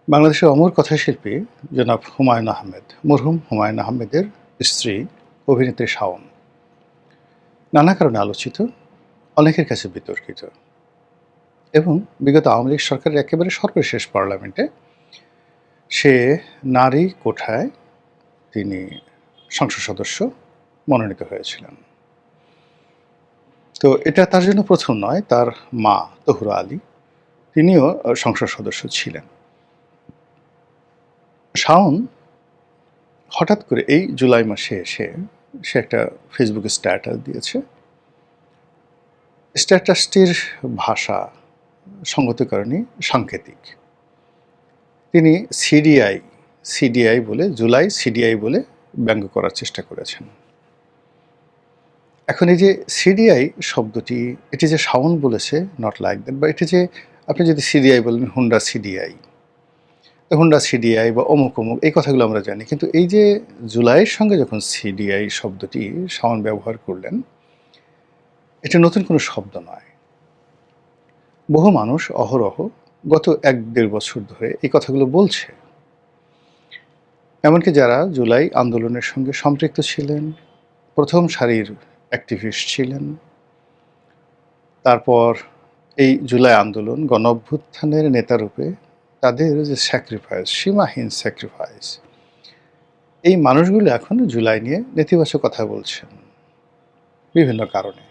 বাংলাদেশের অমর কথাশিল্পী জনাব হুমায়ূন আহমেদ, মরহুম হুমায়ূন আহমেদের স্ত্রী অভিনেত্রী শাওন নানা কারণে আলোচিত, অনেকের কাছে বিতর্কিত এবং বিগত আওয়ামী লীগ সরকারের একেবারে সর্বশেষ পার্লামেন্টে সে নারী কোঠায় তিনি সংসদ সদস্য মনোনীত হয়েছিলেন। তো এটা তার জন্য প্রথম নয়, তার মা তহুরা আলী তিনিও সংসদ সদস্য ছিলেন। শাওন হঠাৎ করে এই জুলাই মাসে এসে সে একটা ফেসবুকে স্ট্যাটাস দিয়েছে। স্ট্যাটাসটির ভাষা সঙ্গতিকরণী সাংকেতিক। তিনি সিডিআই বলে, জুলাই সিডিআই বলে ব্যঙ্গ করার চেষ্টা করেছেন। এখন এই যে সিডিআই শব্দটি, এটি যে শাওন বলেছে নট লাইক দ্যাট, বা এটি যে আপনি যদি সিডিআই বলেন হুন্ডা সিডিআই বা অমুক অমুক, এই কথাগুলো আমরা জানি, কিন্তু এই যে জুলাইয়ের সঙ্গে যখন সিডিআই শব্দটি শাওন ব্যবহার করলেন, এটা নতুন কোনো শব্দ নয়। বহু মানুষ অহরহ গত ১-১.৫ বছর ধরে এই কথাগুলো বলছে। এমনকি যারা জুলাই আন্দোলনের সঙ্গে সম্পৃক্ত ছিলেন, প্রথম সারির অ্যাক্টিভিস্ট ছিলেন, তারপর এই জুলাই আন্দোলন গণঅভ্যুত্থানের নেতারূপে তাদের যে স্যাক্রিফাইস, সীমাহীন স্যাক্রিফাইস, এই মানুষগুলো এখন জুলাই নিয়ে নেতিবাচক কথা বলছেন বিভিন্ন কারণে।